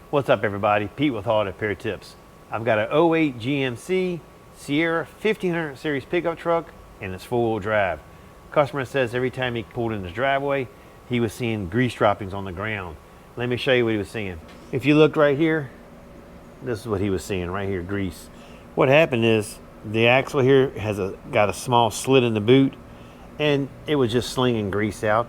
What's up everybody? Pete with Auto Repair Tips. I've got an '08 GMC Sierra 1500 series pickup truck and it's four-wheel drive. Customer says every time he pulled in his driveway, he was seeing grease droppings on the ground. Let me show you what he was seeing. If you look right here, this is what he was seeing right here, grease. What happened is the axle here has got a small slit in the boot and it was just slinging grease out.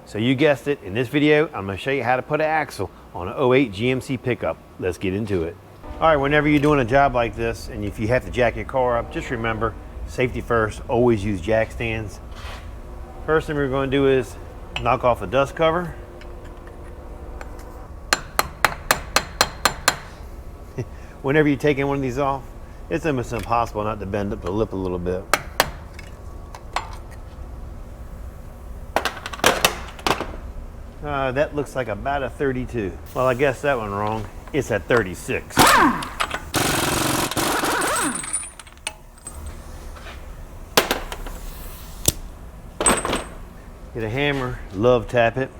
So you guessed it, in this video, I'm gonna show you how to put an axle on an '08 GMC pickup. Let's get into it. All right, whenever you're doing a job like this, and if you have to jack your car up, just remember, safety first, always use jack stands. First thing we're gonna do is knock off the dust cover. Whenever you're taking one of these off, it's almost impossible not to bend up the lip a little bit. That looks like about a 32. Well, I guess that one wrong. It's at 36. Get a hammer, love tap it.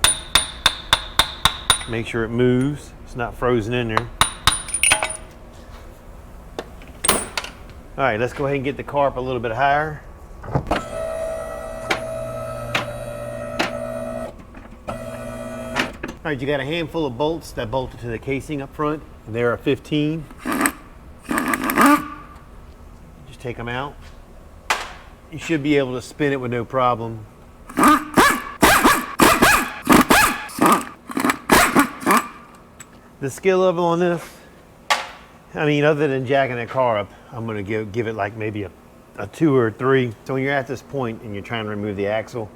Make sure it moves. It's not frozen in there. All right, let's go ahead and get the car up a little bit higher. All right, you got a handful of bolts that bolted to the casing up front. There are 15. Just take them out. You should be able to spin it with no problem. The skill level on this, I mean, other than jacking that car up, I'm gonna give it like maybe a 2 or 3. So when you're at this point and you're trying to remove the axle,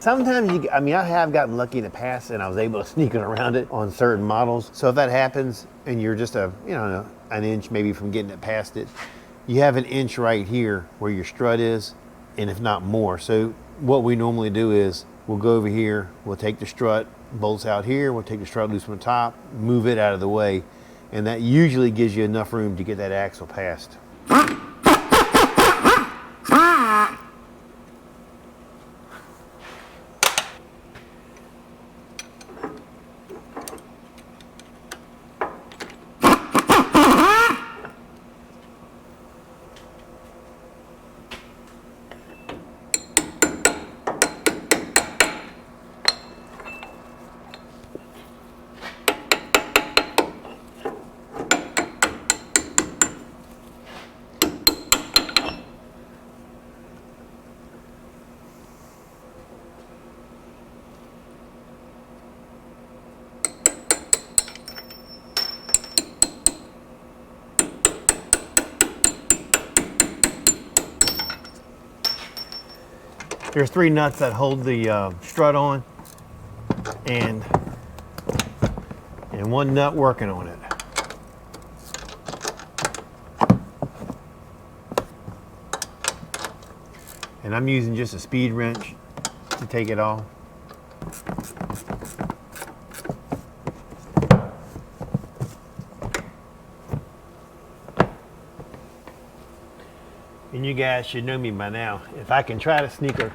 sometimes I have gotten lucky in the past and I was able to sneak it around it on certain models. So if that happens and you're just an inch maybe from getting it past it, you have an inch right here where your strut is, and if not more. So what we normally do is we'll go over here, we'll take the strut bolts out here, we'll take the strut loose from the top, move it out of the way, and that usually gives you enough room to get that axle past. There's 3 nuts that hold the strut on, and 1 nut working on it. And I'm using just a speed wrench to take it off. And you guys should know me by now. If I can try to sneak an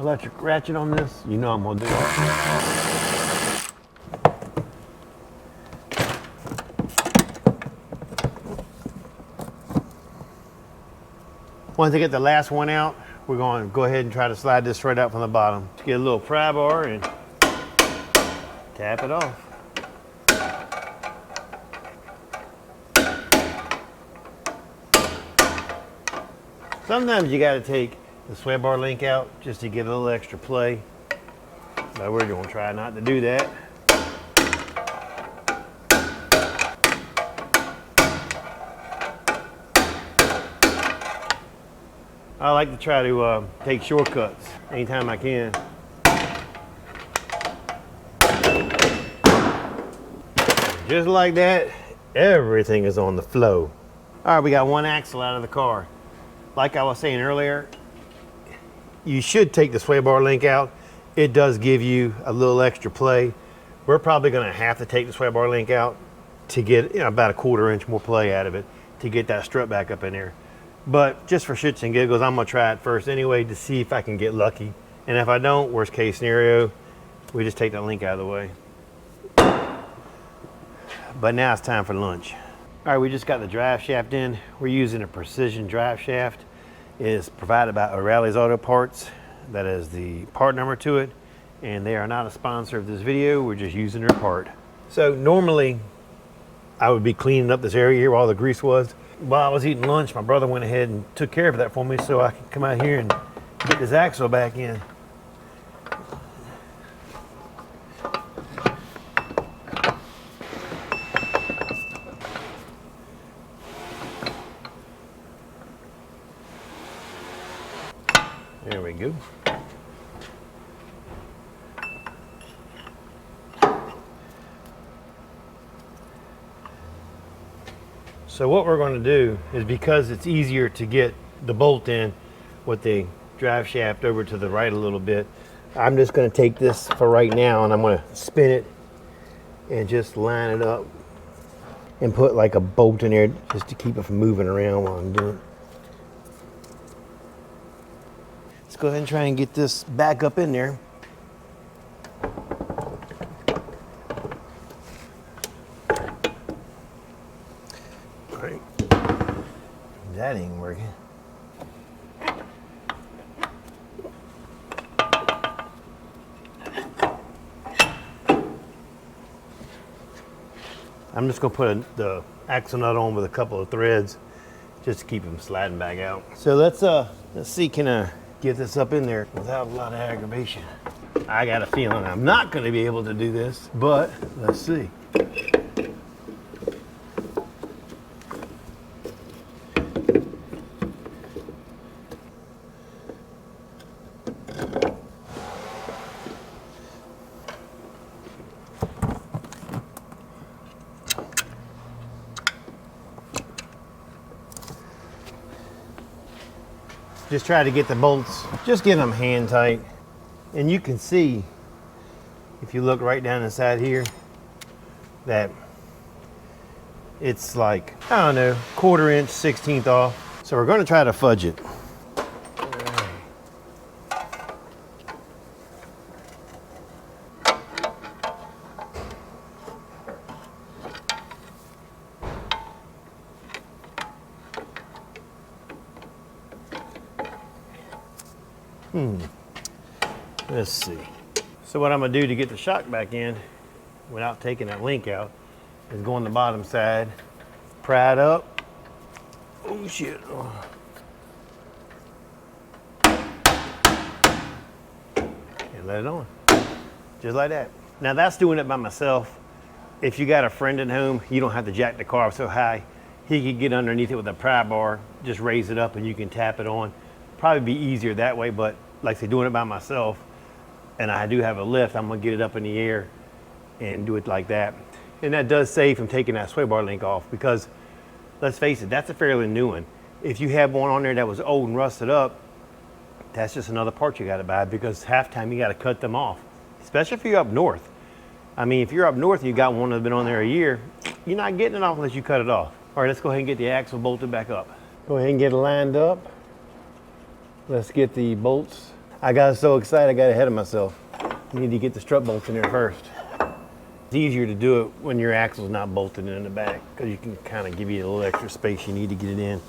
electric ratchet on this, you know I'm gonna do it. Once I get the last one out, we're going to go ahead and try to slide this right out from the bottom. Get a little pry bar and tap it off. Sometimes you got to take the sway bar link out just to give it a little extra play. But we're going to try not to do that. I like to try to take shortcuts anytime I can. Just like that, everything is on the flow. All right, we got 1 axle out of the car. Like I was saying earlier, you should take the sway bar link out. It does give you a little extra play. We're probably gonna have to take the sway bar link out to get about a 1/4 inch more play out of it to get that strut back up in there. But just for shits and giggles, I'm gonna try it first anyway to see if I can get lucky. And if I don't, worst case scenario, we just take that link out of the way. but now it's time for lunch. All right, we just got the drive shaft in. We're using a precision drive shaft. It is provided by O'Reilly's Auto Parts. That is the part number to it. And they are not a sponsor of this video. We're just using their part. So normally I would be cleaning up this area here where all the grease was. While I was eating lunch, my brother went ahead and took care of that for me so I could come out here and get this axle back in. There we go. So what we're going to do is, because it's easier to get the bolt in with the drive shaft over to the right a little bit, I'm just going to take this for right now and I'm going to spin it and just line it up and put like a bolt in there just to keep it from moving around while I'm doing it. Let's go ahead and try and get this back up in there. All right, that ain't working. I'm just gonna put the axle nut on with a couple of threads just to keep them sliding back out. So let's see, can I get this up in there without a lot of aggravation? I got a feeling I'm not gonna be able to do this, but let's see. Just try to get the bolts, just get them hand tight. And you can see, if you look right down inside here, that it's like, I don't know, 1/4 inch, 1/16 off. So we're gonna try to fudge it. Let's see. So what I'm gonna do to get the shock back in without taking that link out is go on the bottom side, pry it up. Oh shit. Oh. And let it on. Just like that. Now that's doing it by myself. If you got a friend at home, you don't have to jack the car up so high. He could get underneath it with a pry bar, just raise it up and you can tap it on. Probably be easier that way, but like I say, doing it by myself, and I do have a lift, I'm gonna get it up in the air and do it like that. And that does save from taking that sway bar link off, because let's face it, that's a fairly new one. If you have one on there that was old and rusted up, that's just another part you gotta buy, because half time you gotta cut them off, especially if you're up north. I mean, if you're up north and you got one that's been on there a year, you're not getting it off unless you cut it off. All right, let's go ahead and get the axle bolted back up. Go ahead and get it lined up. Let's get the bolts. I got so excited I got ahead of myself. You need to get the strut bolts in there first. It's easier to do it when your axle's not bolted in the back, because you can kind of give you a little extra space you need to get it in.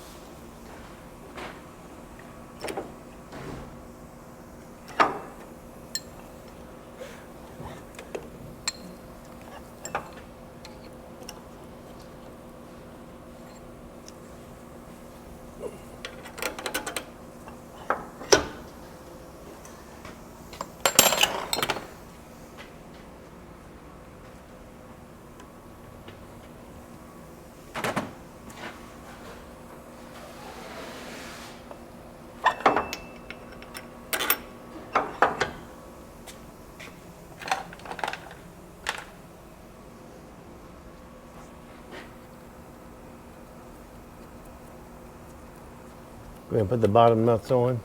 Go ahead and put the bottom nuts on.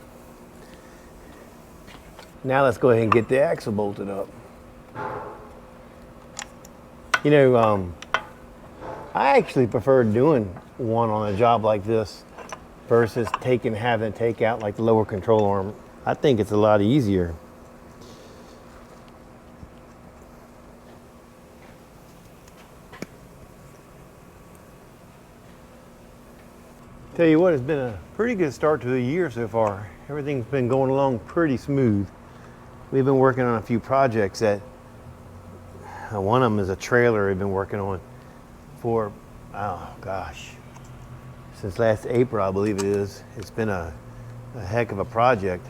Now let's go ahead and get the axle bolted up. You know, I actually prefer doing one on a job like this versus having to take out like the lower control arm. I think it's a lot easier. Tell you what, it's been a pretty good start to the year so far. Everything's been going along pretty smooth. We've been working on a few projects that, one of them is a trailer we've been working on for, oh gosh, since last April, I believe it is. It's been a heck of a project.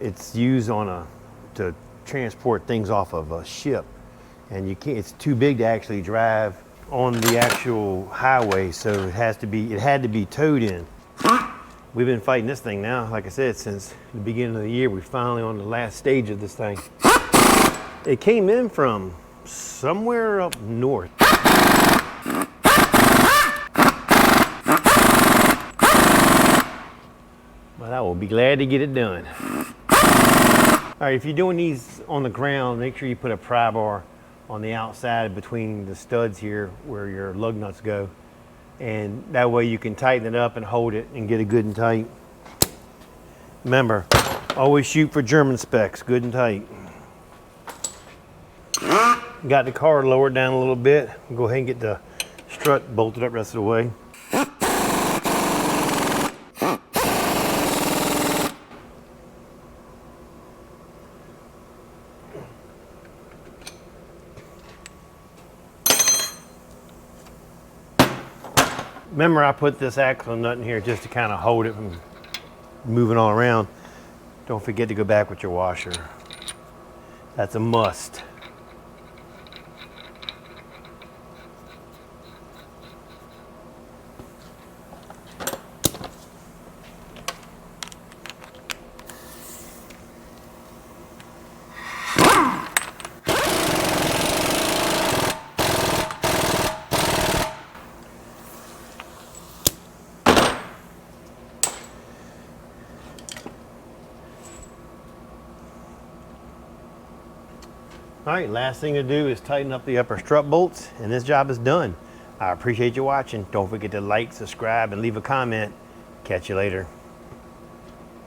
It's used to transport things off of a ship, and it's too big to actually drive on the actual highway, so it had to be towed in. We've been fighting this thing now, like I said, since the beginning of the year. We're finally on the last stage of this thing. It came in from somewhere up north. But I will be glad to get it done. All right, if you're doing these on the ground, make sure you put a pry bar on the outside between the studs here where your lug nuts go. And that way you can tighten it up and hold it and get it good and tight. Remember, always shoot for German specs, good and tight. Got the car lowered down a little bit. Go ahead and get the strut bolted up the rest of the way. Remember, I put this axle nut in here just to kind of hold it from moving all around. Don't forget to go back with your washer. That's a must. All right, last thing to do is tighten up the upper strut bolts, and this job is done. I appreciate you watching. Don't forget to like, subscribe, and leave a comment. Catch you later.